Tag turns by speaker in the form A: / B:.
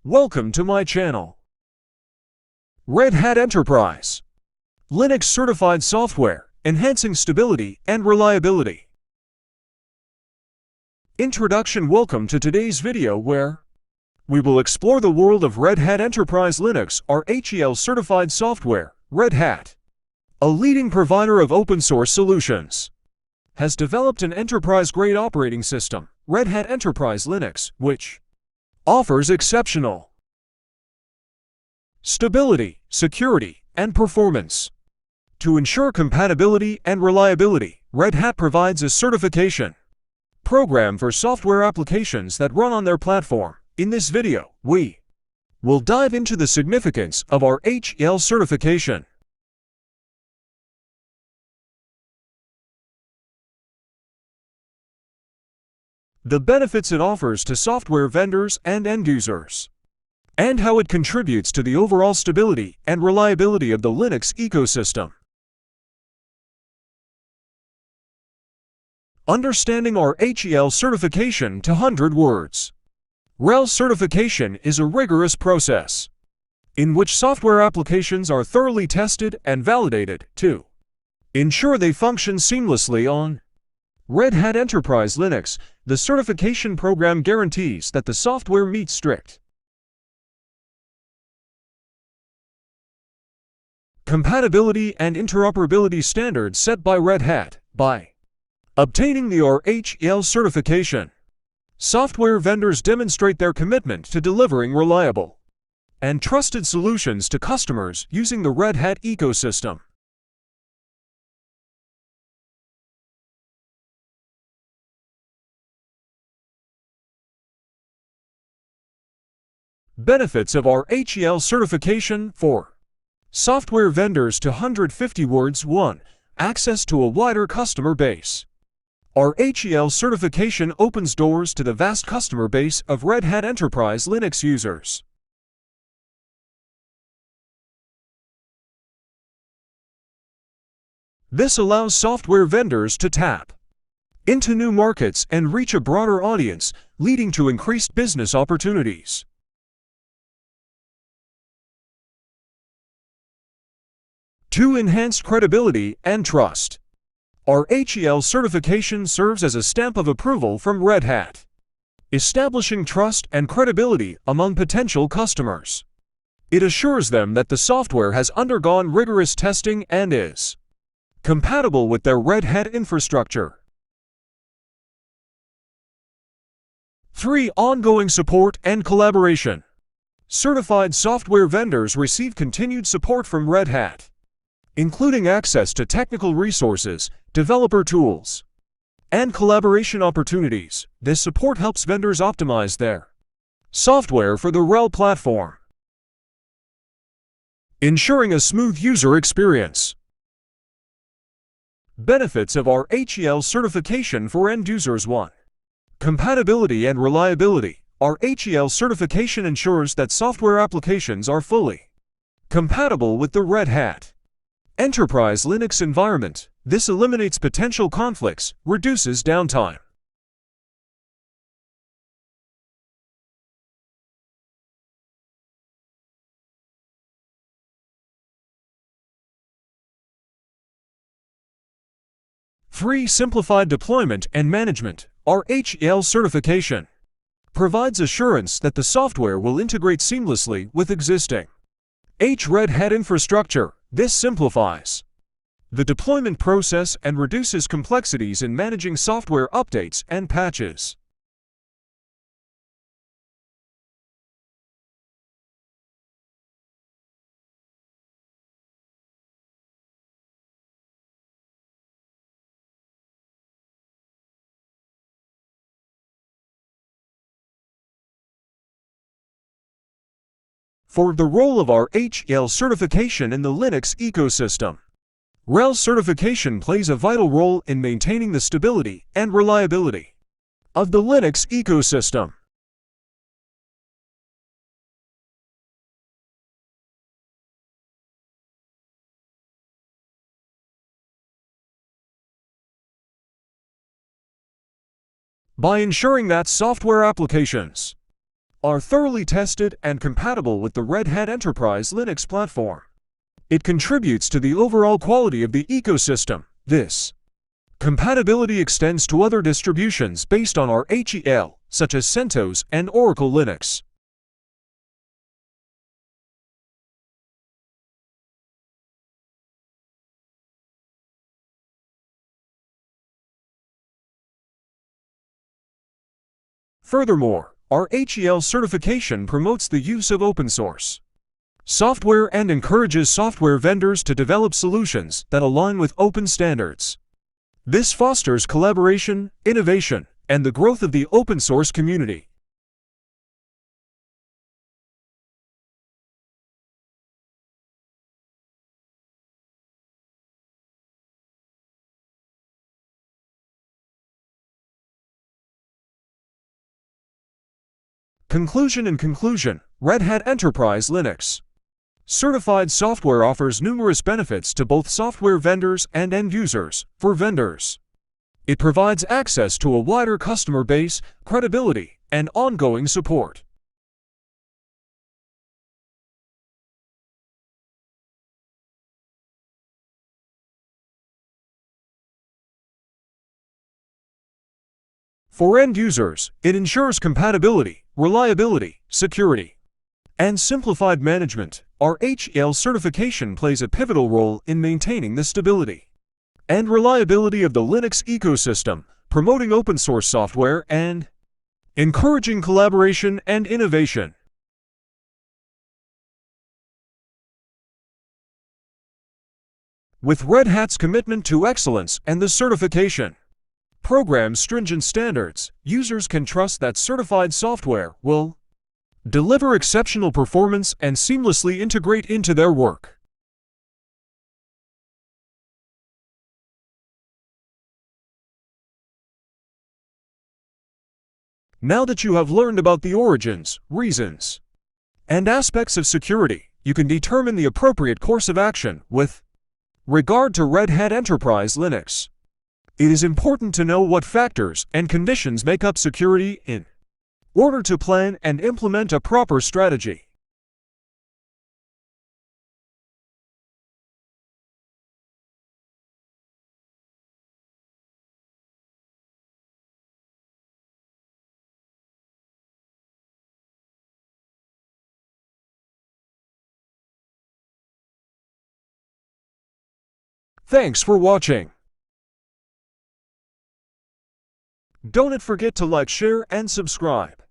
A: Welcome to my channel. Red Hat Enterprise. Linux certified software, enhancing stability and reliability. Introduction. Welcome to today's video where we will explore the world of Red Hat Enterprise Linux RHEL certified software. Red Hat, a leading provider of open source solutions, has developed an enterprise-grade operating system, Red Hat Enterprise Linux, which offers exceptional stability, security, and performance. To ensure compatibility and reliability, Red Hat provides a certification program for software applications that run on their platform. In this video, we will dive into the significance of our RHEL certification, the benefits it offers to software vendors and end users, and how it contributes to the overall stability and reliability of the Linux ecosystem. Understanding our RHEL certification to 100 words. RHEL certification is a rigorous process in which software applications are thoroughly tested and validated to ensure they function seamlessly on Red Hat Enterprise Linux. The certification program guarantees that the software meets strict compatibility and interoperability standards set by Red Hat. By obtaining the RHEL certification, software vendors demonstrate their commitment to delivering reliable and trusted solutions to customers using the Red Hat ecosystem. Benefits of our RHEL certification for software vendors to 150 words. 1. Access to a wider customer base. Our RHEL certification opens doors to the vast customer base of Red Hat Enterprise Linux users. This allows software vendors to tap into new markets and reach a broader audience, leading to increased business opportunities. 2. Enhanced credibility and trust. Our RHEL certification serves as a stamp of approval from Red Hat, establishing trust and credibility among potential customers. It assures them that the software has undergone rigorous testing and is compatible with their Red Hat infrastructure. 3. Ongoing support and collaboration. Certified software vendors receive continued support from Red Hat, including access to technical resources, developer tools, and collaboration opportunities. This support helps vendors optimize their software for the RHEL platform, ensuring a smooth user experience. Benefits of our RHEL certification for end users. 1. Compatibility and reliability. Our RHEL certification ensures that software applications are fully compatible with the Red Hat Enterprise Linux environment. This eliminates potential conflicts, reduces downtime. Free simplified deployment and management. Our RHEL certification provides assurance that the software will integrate seamlessly with existing Red Hat infrastructure. This simplifies the deployment process and reduces complexities in managing software updates and patches. For the role of our RHEL certification in the Linux ecosystem. RHEL certification plays a vital role in maintaining the stability and reliability of the Linux ecosystem. By ensuring that software applications are thoroughly tested and compatible with the Red Hat Enterprise Linux platform. It contributes to the overall quality of the ecosystem. This compatibility extends to other distributions based on RHEL, such as CentOS and Oracle Linux. Furthermore, RHEL certification promotes the use of open source software and encourages software vendors to develop solutions that align with open standards. This fosters collaboration, innovation, and the growth of the open source community. Conclusion. In conclusion, Red Hat Enterprise Linux certified software offers numerous benefits to both software vendors and end users. For vendors, it provides access to a wider customer base, credibility, and ongoing support. For end users, it ensures compatibility, reliability, security, and simplified management. RHEL certification plays a pivotal role in maintaining the stability and reliability of the Linux ecosystem, promoting open source software and encouraging collaboration and innovation. With Red Hat's commitment to excellence and the certification program's stringent standards, users can trust that certified software will deliver exceptional performance and seamlessly integrate into their work. Now that you have learned about the origins, reasons, and aspects of security, you can determine the appropriate course of action with regard to Red Hat Enterprise Linux. It is important to know what factors and conditions make up security in order to plan and implement a proper strategy. Thanks for watching. Don't forget to like, share, and subscribe.